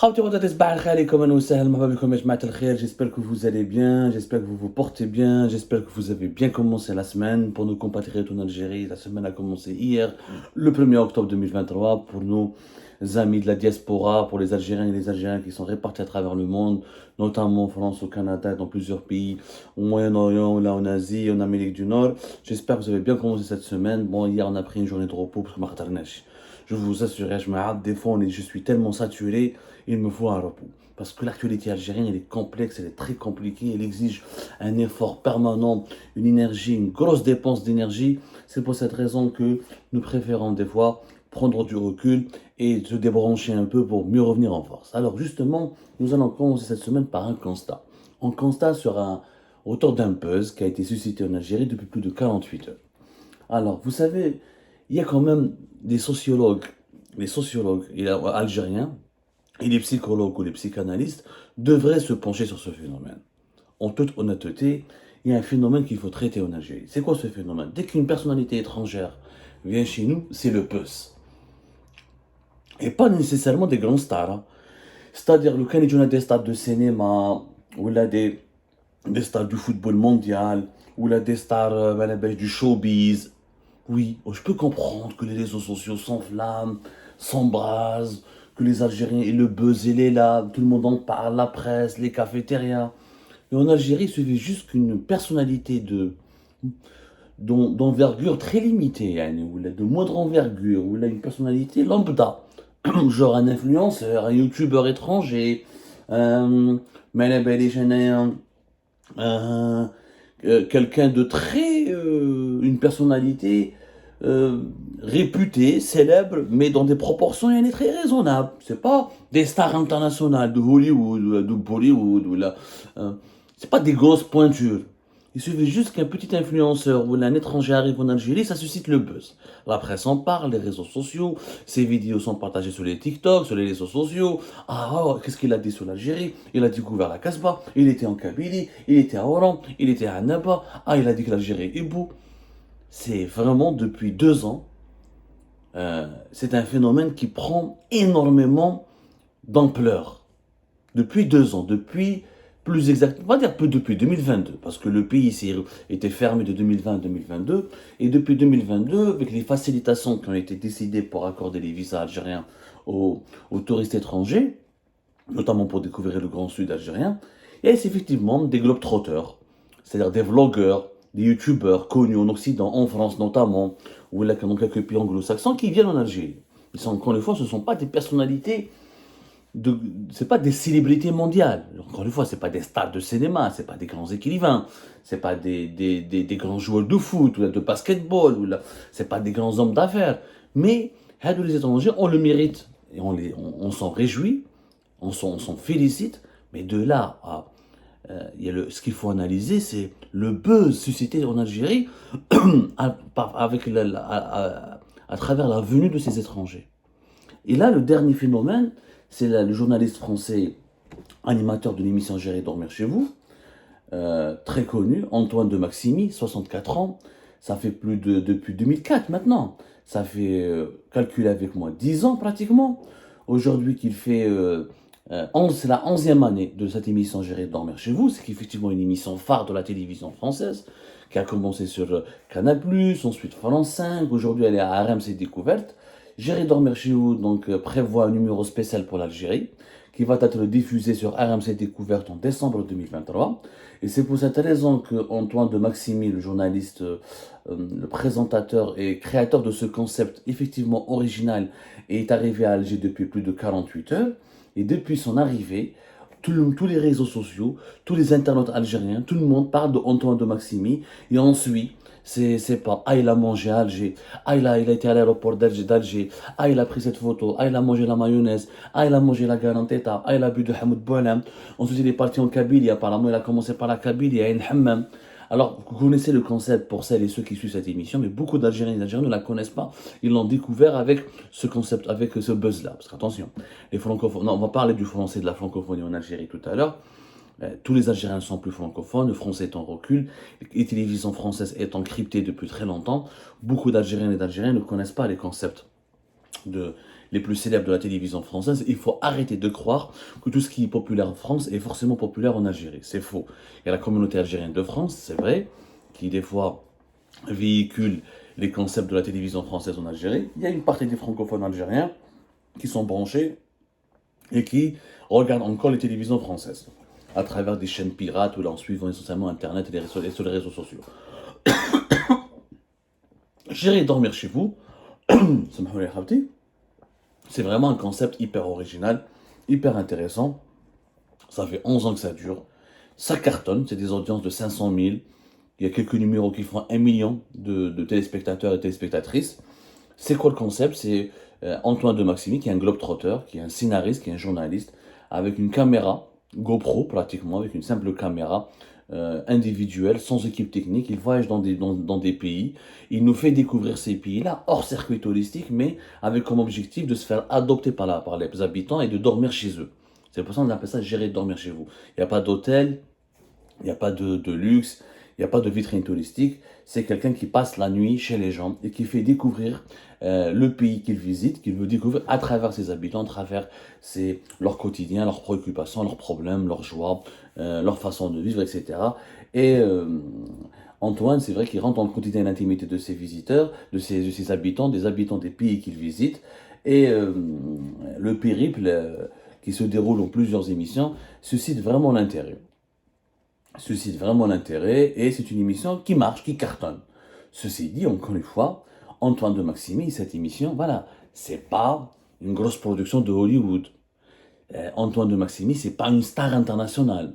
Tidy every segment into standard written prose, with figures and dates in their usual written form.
J'espère que vous allez bien, j'espère que vous vous portez bien, j'espère que vous avez bien commencé la semaine. Pour nos compatriotes en Algérie, la semaine a commencé hier, le 1er octobre 2023. Pour nos amis de la diaspora, pour les Algériens et les Algériens qui sont répartis à travers le monde, notamment en France, au Canada, dans plusieurs pays, au Moyen-Orient, là en Asie, en Amérique du Nord. J'espère que vous avez bien commencé cette semaine. Bon, hier on a pris une journée de repos parce que je vous assure, des fois je suis tellement saturé, il me faut un repos. Parce que l'actualité algérienne, elle est complexe, elle est très compliquée, elle exige un effort permanent, une énergie, une grosse dépense d'énergie. C'est pour cette raison que nous préférons des fois prendre du recul et se débrancher un peu pour mieux revenir en force. Alors justement, nous allons commencer cette semaine par un constat. Un constat autour d'un buzz qui a été suscité en Algérie depuis plus de 48 heures. Alors, vous savez, il y a quand même des sociologues, algériens, et les psychologues ou les psychanalystes devraient se pencher sur ce phénomène. En toute honnêteté, il y a un phénomène qu'il faut traiter en Algérie. C'est quoi ce phénomène? Dès qu'une personnalité étrangère vient chez nous, c'est le buzz. Et pas nécessairement des grands stars, hein. C'est-à-dire, le Canadien a des stars de cinéma, ou là des stars du football mondial, ou là des stars du showbiz. Oui, je peux comprendre que les réseaux sociaux s'enflamment, s'embrasent, que les Algériens et le buzz, il est là, tout le monde en parle, la presse, les cafétérias. Mais en Algérie, il suffit juste qu'une personnalité d'envergure très limitée, yani, ou de moindre envergure, ou une personnalité lambda, genre un influenceur, un youtubeur étranger, mais quelqu'un de une personnalité réputée, célèbre, mais dans des proportions très raisonnables. C'est pas des stars internationales de Hollywood ou de Bollywood ou là, c'est pas des grosses pointures. Il suffit juste qu'un petit influenceur ou un étranger arrive en Algérie, ça suscite le buzz. La presse en parle, les réseaux sociaux, ses vidéos sont partagées sur les TikTok, sur les réseaux sociaux. Ah, oh, qu'est-ce qu'il a dit sur l'Algérie? Il a découvert la Casbah, il était en Kabylie, il était à Oran, il était à Annaba. Ah, il a dit que l'Algérie est beau. C'est vraiment depuis 2 ans, c'est un phénomène qui prend énormément d'ampleur. Depuis 2 ans, depuis plus exactement, on va dire peu depuis 2022, parce que le pays était fermé de 2020 à 2022, et depuis 2022, avec les facilitations qui ont été décidées pour accorder les visas algériens aux touristes étrangers, notamment pour découvrir le Grand Sud algérien, il y a effectivement des globetrotters, c'est-à-dire des vlogueurs, des youtubeurs connus en Occident, en France notamment, ou là, dans quelques pays anglo-saxons, qui viennent en Algérie. Encore une fois, ce ne sont pas des personnalités c'est pas des célébrités mondiales. Encore une fois, c'est pas des stars de cinéma, c'est pas des grands écrivains, c'est pas des grands joueurs de foot ou de basketball, c'est pas des grands hommes d'affaires. Mais les étrangers, on le mérite et on s'en réjouit, on s'en félicite. Mais de là ce qu'il faut analyser, c'est le buzz suscité en Algérie à travers la venue de ces étrangers. Et là, le dernier phénomène, c'est le journaliste français, animateur de l'émission J'irai dormir chez vous, très connu, Antoine de Maximi, 64 ans. Ça fait depuis 2004 maintenant. Ça fait, calculez avec moi, 10 ans pratiquement. Aujourd'hui qu'il fait, c'est la 11e année de cette émission J'irai dormir chez vous. C'est effectivement une émission phare de la télévision française, qui a commencé sur Canal+, ensuite France 5. Aujourd'hui, elle est à RMC Découverte. J'irai dormir chez vous, donc prévoit un numéro spécial pour l'Algérie, qui va être diffusé sur RMC Découverte en décembre 2023. Et c'est pour cette raison que Antoine de Maximi, le journaliste, le présentateur et créateur de ce concept effectivement original, est arrivé à Alger depuis plus de 48 heures. Et depuis son arrivée, tous les réseaux sociaux, tous les internautes algériens, tout le monde parle de Antoine de Maximi. Et ensuite, c'est pas, ah, il a mangé à Alger, ah, il a été à l'aéroport d'Alger, ah, il a pris cette photo, ah, il a mangé la mayonnaise, ah, il a mangé la garanteta, ah, il a bu de Hamoud Boualem. Ensuite, il est parti en Kabylie, apparemment, il a commencé par la Kabylie, à Hammam. Alors, vous connaissez le concept pour celles et ceux qui suivent cette émission, mais beaucoup d'Algériens et d'Algériens ne la connaissent pas. Ils l'ont découvert avec ce concept, avec ce buzz-là. Parce qu'attention, les francophones, non, on va parler du français, de la francophonie en Algérie tout à l'heure. Tous les Algériens sont plus francophones, le français est en recul, les télévisions françaises étant cryptées depuis très longtemps. Beaucoup d'Algériens et d'Algériens ne connaissent pas les concepts les plus célèbres de la télévision française. Il faut arrêter de croire que tout ce qui est populaire en France est forcément populaire en Algérie. C'est faux. Il y a la communauté algérienne de France, c'est vrai, qui des fois véhicule les concepts de la télévision française en Algérie. Il y a une partie des francophones algériens qui sont branchés et qui regardent encore les télévisions françaises à travers des chaînes pirates ou en suivant essentiellement Internet et sur les réseaux sociaux. J'irai dormir chez vous, c'est vraiment un concept hyper original, hyper intéressant. Ça fait 11 ans que ça dure. Ça cartonne, c'est des audiences de 500 000. Il y a quelques numéros qui font 1 million de téléspectateurs et téléspectatrices. C'est quoi le concept? C'est Antoine de Maximi, qui est un globe-trotteur, qui est un scénariste, qui est un journaliste, avec une caméra, GoPro pratiquement, avec une simple caméra individuelle, sans équipe technique. Il voyage dans des pays. Il nous fait découvrir ces pays-là, hors circuit touristique, mais avec comme objectif de se faire adopter par les habitants et de dormir chez eux. C'est pour ça qu'on appelle ça gérer dormir chez vous. Il n'y a pas d'hôtel, il n'y a pas de luxe, il n'y a pas de vitrine touristique. C'est quelqu'un qui passe la nuit chez les gens et qui fait découvrir le pays qu'il visite, qu'il veut découvrir à travers ses habitants, à travers leur quotidien, leurs préoccupations, leurs problèmes, leurs joies, leur façon de vivre, etc. Et Antoine, c'est vrai qu'il rentre dans le quotidien et l'intimité de ses visiteurs, de ses habitants, des habitants des pays qu'il visite. Et le périple qui se déroule en plusieurs émissions suscite vraiment l'intérêt. Et c'est une émission qui marche, qui cartonne. Ceci dit, encore une fois, Antoine de Maximi, cette émission, voilà, c'est pas une grosse production de Hollywood. Antoine de Maximi, c'est pas une star internationale.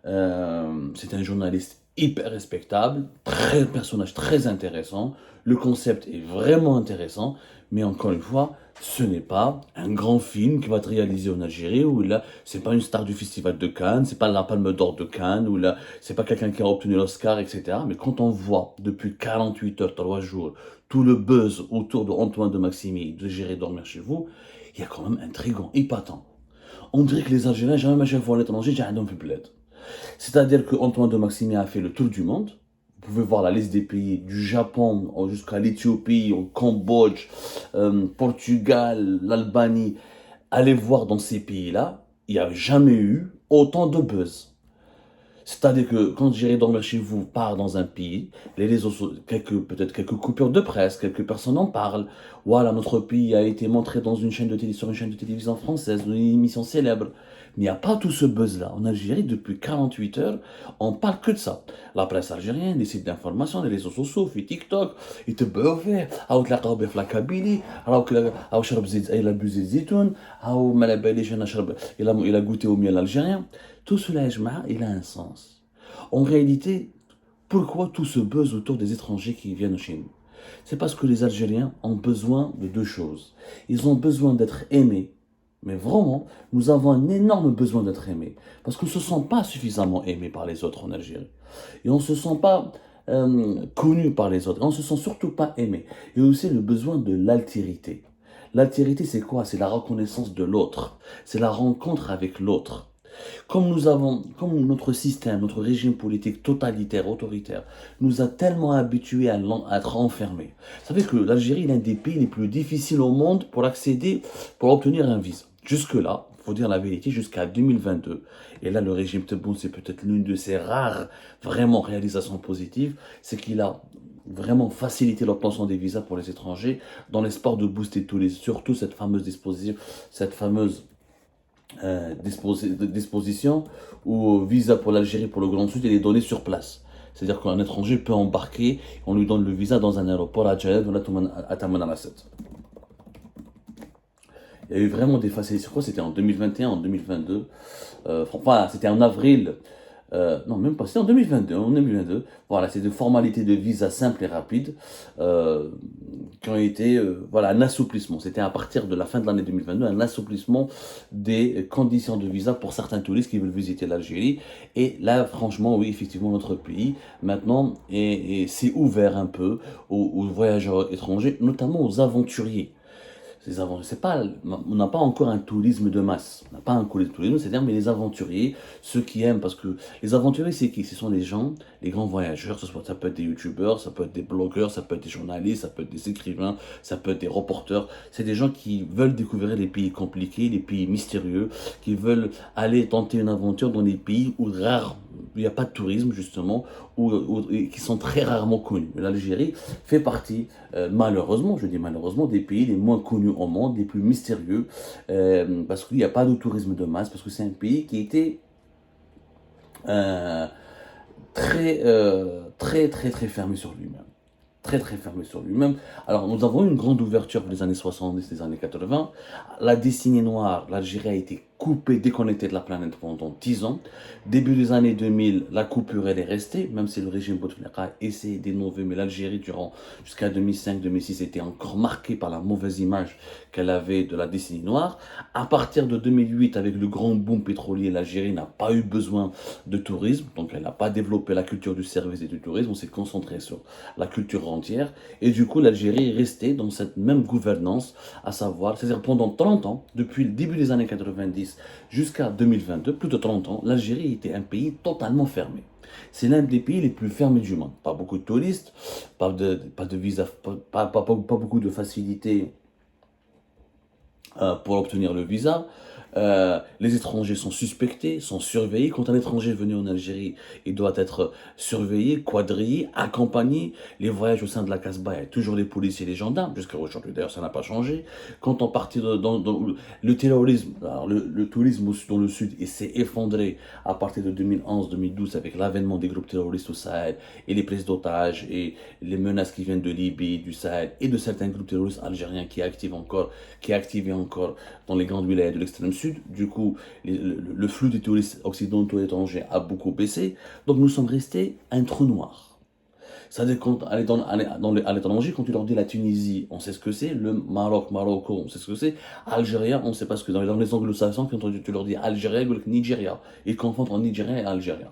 C'est un journaliste hyper respectable, personnage très intéressant. Le concept est vraiment intéressant, mais encore une fois, ce n'est pas un grand film qui va être réalisé en Algérie où là, c'est pas une star du festival de Cannes, c'est pas la Palme d'Or de Cannes, ou là, c'est pas quelqu'un qui a obtenu l'Oscar, etc. Mais quand on voit depuis 48 heures, 3 jours, tout le buzz autour de Antoine de Maximi, de Gérer dormir chez vous, il y a quand même un intrigant, épatant. On dirait que les Algériens, jamais à chaque fois à l'étranger, j'ai un homme bled. C'est-à-dire que Antoine de Maximi a fait le tour du monde. Vous pouvez voir la liste des pays, du Japon jusqu'à l'Éthiopie, au Cambodge, Portugal, l'Albanie. Allez voir dans ces pays-là, il n'y a jamais eu autant de buzz. C'est-à-dire que quand J'irai dormir chez vous part dans un pays, les réseaux, peut-être quelques coupures de presse, quelques personnes en parlent. Voilà, notre pays a été montré dans une chaîne de télé, sur une chaîne de télévision française, dans une émission célèbre. Mais il n'y a pas tout ce buzz-là. En Algérie, depuis 48 heures, on parle que de ça. La presse algérienne, les sites d'information, les réseaux sociaux, في تيك توك, يتبعوا فيه, أو تلاقاو به في لاكابيلي, أو شرب زيت, إلا bu زيت زيتون, أو ما على باليش أنا شرب, il a goûté au miel algérien. Tout cela, il a un sens. En réalité, pourquoi tout ce buzz autour des étrangers qui viennent chez nous? C'est parce que les Algériens ont besoin de deux choses. Ils ont besoin d'être aimés. Mais vraiment, nous avons un énorme besoin d'être aimés. Parce qu'on ne se sent pas suffisamment aimé par les autres en Algérie. Et on ne se sent pas connu par les autres. Et on ne se sent surtout pas aimé. Et aussi le besoin de l'altérité. L'altérité, c'est quoi? C'est la reconnaissance de l'autre. C'est la rencontre avec l'autre. Comme notre système, notre régime politique totalitaire, autoritaire, nous a tellement habitués à être enfermés. Vous savez que l'Algérie est l'un des pays les plus difficiles au monde pour obtenir un visa. Jusque-là, il faut dire la vérité, jusqu'à 2022. Et là, le régime Tebboune, c'est peut-être l'une de ses rares, vraiment, réalisations positives, c'est qu'il a vraiment facilité l'obtention des visas pour les étrangers dans l'espoir de booster surtout cette fameuse disposition où visa pour l'Algérie, pour le Grand Sud, il est donné sur place. C'est-à-dire qu'un étranger peut embarquer, on lui donne le visa dans un aéroport à Djeddah ou à Tamanrasset. Il y a eu vraiment des facilités. Je crois que c'était en 2021, en 2022. Enfin, c'était en avril. Non, même pas. C'était en 2022. En 2022. Voilà, c'est des formalités de visa simples et rapides qui ont été, voilà, un assouplissement. C'était à partir de la fin de l'année 2022, un assouplissement des conditions de visa pour certains touristes qui veulent visiter l'Algérie. Et là, franchement, oui, effectivement, notre pays, maintenant, s'est ouvert un peu aux voyageurs étrangers, notamment aux aventuriers. C'est pas, on n'a pas encore un tourisme de masse. On n'a pas un tourisme, c'est-à-dire, mais les aventuriers, ceux qui aiment, parce que les aventuriers, c'est qui? Ce sont les gens, les grands voyageurs, ça peut être des youtubeurs, ça peut être des blogueurs, ça peut être des journalistes, ça peut être des écrivains, ça peut être des reporters. C'est des gens qui veulent découvrir les pays compliqués, les pays mystérieux, qui veulent aller tenter une aventure dans des pays où il n'y a pas de tourisme, justement, qui sont très rarement connus. L'Algérie fait partie, malheureusement, je dis malheureusement, des pays les moins connus au monde, les plus mystérieux, parce qu'il n'y a pas de tourisme de masse, parce que c'est un pays qui était euh, très fermé sur lui-même. Très fermé sur lui-même. Alors, nous avons eu une grande ouverture pour les années 70, les années 80. La décennie noire, l'Algérie a été coupée, déconnectée de la planète pendant 10 ans. Début des années 2000, la coupure, elle est restée, même si le régime Bouteflika a essayé d'innover, mais l'Algérie, jusqu'à 2005-2006, était encore marquée par la mauvaise image qu'elle avait de la décennie noire. À partir de 2008, avec le grand boom pétrolier, l'Algérie n'a pas eu besoin de tourisme, donc elle n'a pas développé la culture du service et du tourisme, on s'est concentré sur la culture entière, et du coup l'Algérie est restée dans cette même gouvernance, à savoir, c'est-à-dire pendant 30 ans, depuis le début des années 90 jusqu'à 2022, plus de 30 ans, l'Algérie était un pays totalement fermé. C'est l'un des pays les plus fermés du monde. Pas beaucoup de touristes, pas de visa, pas beaucoup de facilités pour obtenir le visa. Les étrangers sont suspectés, sont surveillés. Quand un étranger est venu en Algérie, il doit être surveillé, quadrillé, accompagné. Les voyages au sein de la Casbah, il y a toujours les policiers et les gendarmes. Jusqu'à aujourd'hui, d'ailleurs, ça n'a pas changé. Quand on partit dans le terrorisme, alors le tourisme dans le sud, il s'est effondré à partir de 2011-2012 avec l'avènement des groupes terroristes au Sahel et les prises d'otages et les menaces qui viennent de Libye, du Sahel et de certains groupes terroristes algériens qui activaient encore dans les grandes wilayas de l'extrême sud. Du coup, le flux des touristes occidentaux et étrangers a beaucoup baissé. Donc nous sommes restés un trou noir. C'est-à-dire quand à l'étranger, quand tu leur dis la Tunisie, on sait ce que c'est. Le Maroc, Morocco, on sait ce que c'est. Algérien, on ne sait pas ce que c'est. Dans les anglo-saxons, quand tu leur dis Algérien, ou Nigeria, ils confondent entre Nigérien et Algérien.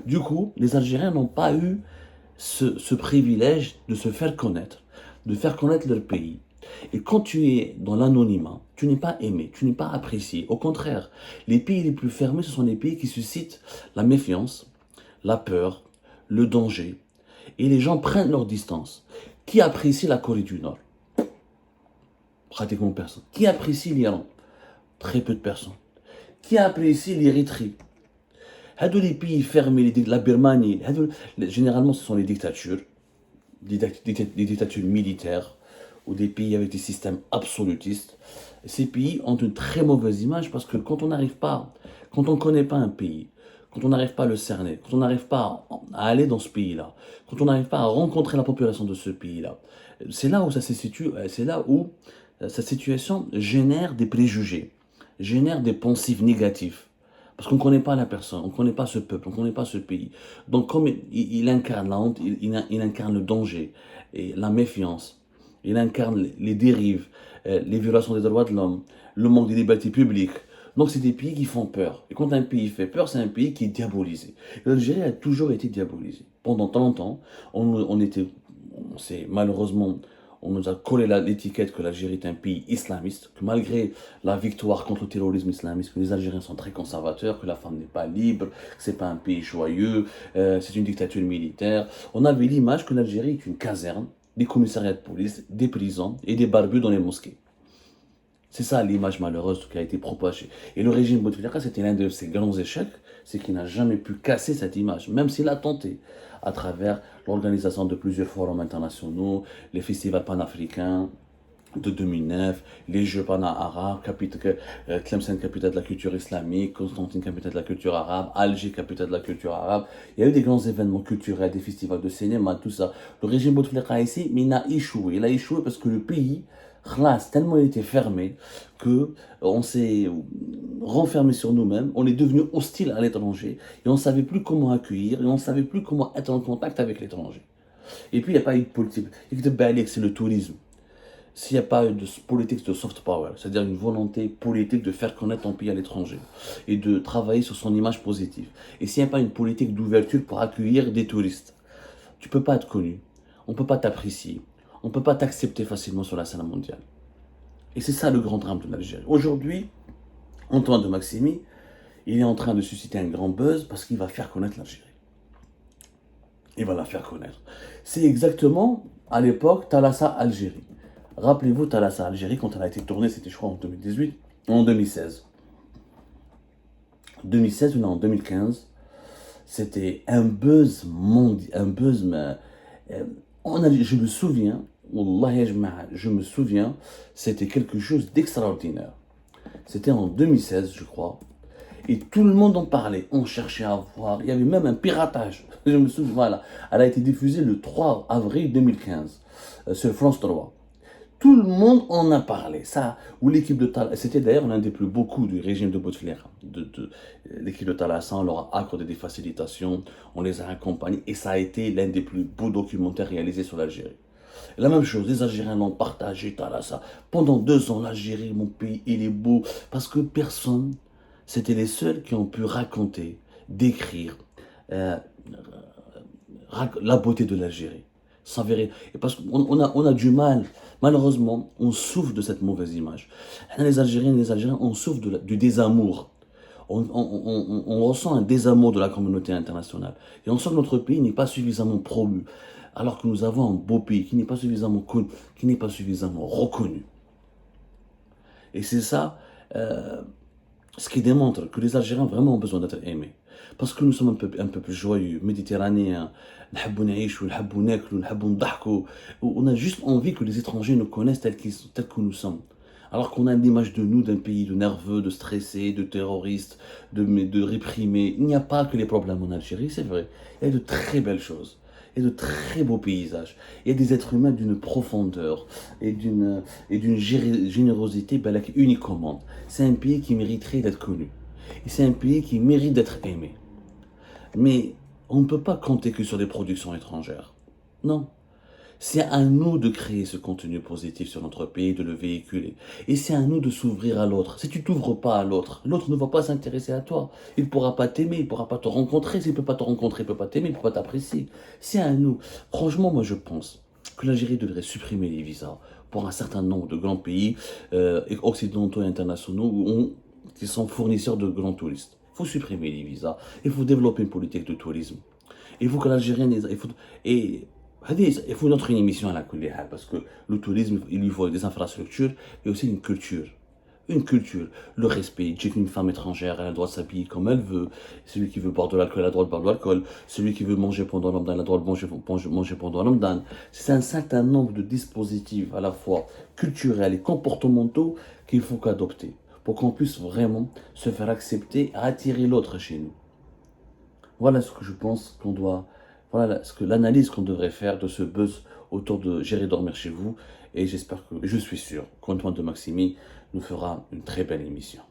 Du coup, les Algériens n'ont pas eu ce privilège de se faire connaître, de faire connaître leur pays. Et quand tu es dans l'anonymat, tu n'es pas aimé, tu n'es pas apprécié. Au contraire, les pays les plus fermés, ce sont les pays qui suscitent la méfiance, la peur, le danger. Et les gens prennent leur distance. Qui apprécie la Corée du Nord? Pratiquement personne. Qui apprécie l'Iran? Très peu de personnes. Qui apprécie l'Érythrée? Les pays fermés, la Birmanie, généralement ce sont les dictatures, des dictatures militaires, ou des pays avec des systèmes absolutistes. Ces pays ont une très mauvaise image parce que quand on n'arrive pas, quand on ne connaît pas un pays, quand on n'arrive pas à le cerner, quand on n'arrive pas à aller dans ce pays-là, quand on n'arrive pas à rencontrer la population de ce pays-là, c'est là où ça se situe, c'est là où cette situation génère des préjugés, génère des pensifs négatifs. Parce qu'on ne connaît pas la personne, on ne connaît pas ce peuple, on ne connaît pas ce pays. Donc comme il incarne la honte, il incarne le danger et la méfiance, il incarne les dérives, les violations des droits de l'homme, le manque de liberté publique. Donc c'est des pays qui font peur. Et quand un pays fait peur, c'est un pays qui est diabolisé. L'Algérie a toujours été diabolisée. Pendant 30 ans, malheureusement, on nous a collé l'étiquette que l'Algérie est un pays islamiste, que malgré la victoire contre le terrorisme islamiste, que les Algériens sont très conservateurs, que la femme n'est pas libre, que c'est pas un pays joyeux, c'est une dictature militaire. On avait l'image que l'Algérie est une caserne, des commissariats de police, des prisons et des barbus dans les mosquées. C'est ça l'image malheureuse qui a été propagée. Et le régime Bouteflika, c'était l'un de ses grands échecs, c'est qu'il n'a jamais pu casser cette image, même s'il a tenté, à travers l'organisation de plusieurs forums internationaux, les festivals panafricains de 2009, les Jeux pana-arabes, Tlemcen, capitale de la culture islamique, Constantine, capitale de la culture arabe, Alger, capitale de la culture arabe. Il y a eu des grands événements culturels, des festivals de cinéma, tout ça. Le régime Bouteflika ici, mais il a échoué. Il a échoué parce que le pays, tellement il était fermé que on s'est renfermé sur nous-mêmes, on est devenu hostile à l'étranger et on ne savait plus comment accueillir et on ne savait plus comment être en contact avec l'étranger. Et puis il n'y a pas eu de politique. C'est le tourisme. S'il n'y a pas eu de politique de soft power, c'est-à-dire une volonté politique de faire connaître ton pays à l'étranger et de travailler sur son image positive, et s'il n'y a pas une politique d'ouverture pour accueillir des touristes, tu ne peux pas être connu, on ne peut pas t'apprécier, on ne peut pas t'accepter facilement sur la scène mondiale. Et c'est ça le grand drame de l'Algérie. Aujourd'hui, Antoine de Maximi, il est en train de susciter un grand buzz parce qu'il va faire connaître l'Algérie. Il va la faire connaître. C'est exactement, à l'époque, Thalassa Algérie. Rappelez-vous, Thalassa Algérie, quand elle a été tournée, c'était je crois en 2018, en 2016. 2016 ou non, en 2015, c'était un buzz mondial, un buzz, je me souviens, Wallah, je me souviens, c'était quelque chose d'extraordinaire. C'était en 2016, je crois. Et tout le monde en parlait. On cherchait à voir. Il y avait même un piratage. Je me souviens, voilà. Elle a été diffusée le 3 avril 2015 sur France 3. Tout le monde en a parlé. Ça, où l'équipe de Thalassa, c'était d'ailleurs l'un des plus beaux coups du régime de Bouteflika. L'équipe de Thalassa, on leur a accordé des facilitations, on les a accompagnés, et ça a été l'un des plus beaux documentaires réalisés sur l'Algérie. La même chose, les Algériens l'ont partagé, Thalassa. Pendant 2 ans, l'Algérie, mon pays, il est beau, parce que personne, c'était les seuls qui ont pu raconter, décrire euh, la beauté de l'Algérie. Sans vérité. Et parce qu'on on a du mal, malheureusement, on souffre de cette mauvaise image. Les Algériens et les Algériens, on souffre du désamour. On ressent un désamour de la communauté internationale. Et on sent que notre pays n'est pas suffisamment promu. Alors que nous avons un beau pays qui n'est pas suffisamment connu, qui n'est pas suffisamment reconnu. Et c'est ça, ce qui démontre que les Algériens vraiment ont besoin d'être aimés. Parce que nous sommes un peu plus joyeux, méditerranéens, on a juste envie que les étrangers nous connaissent tels que nous sommes. Alors qu'on a l'image de nous d'un pays de nerveux, de stressés, de terroristes, de réprimés. Il n'y a pas que les problèmes en Algérie, c'est vrai. Il y a de très belles choses. Il y a de très beaux paysages. Il y a des êtres humains d'une profondeur et d'une générosité unique au monde. C'est un pays qui mériterait d'être connu. Et c'est un pays qui mérite d'être aimé. Mais on ne peut pas compter que sur des productions étrangères. Non. C'est à nous de créer ce contenu positif sur notre pays, de le véhiculer. Et c'est à nous de s'ouvrir à l'autre. Si tu ne t'ouvres pas à l'autre, l'autre ne va pas s'intéresser à toi. Il ne pourra pas t'aimer, il ne pourra pas te rencontrer. S'il ne peut pas te rencontrer, il ne peut pas t'aimer, il ne peut pas t'apprécier. C'est à nous. Franchement, moi je pense que l'Algérie devrait supprimer les visas pour un certain nombre de grands pays occidentaux et internationaux qui sont fournisseurs de grands touristes. Il faut supprimer les visas. Il faut développer une politique de tourisme. Il faut que l'Algérien... Il faut une autre émission à la Kulihal, parce que le tourisme, il lui faut des infrastructures et aussi une culture. Une culture, le respect. J'ai qu'une femme étrangère, elle a le droit de s'habiller comme elle veut. Celui qui veut boire de l'alcool, a le droit de boire de l'alcool. Celui qui veut manger pendant le Ramadan, a le droit de manger pendant le Ramadan. C'est un certain nombre de dispositifs, à la fois culturels et comportementaux, qu'il faut qu'adopter pour qu'on puisse vraiment se faire accepter et attirer l'autre chez nous. Voilà ce que je pense qu'on doit, voilà ce que l'analyse qu'on devrait faire de ce buzz autour de J'irai dormir chez vous. Et j'espère que, je suis sûr qu'Antoine de Maximi nous fera une très belle émission.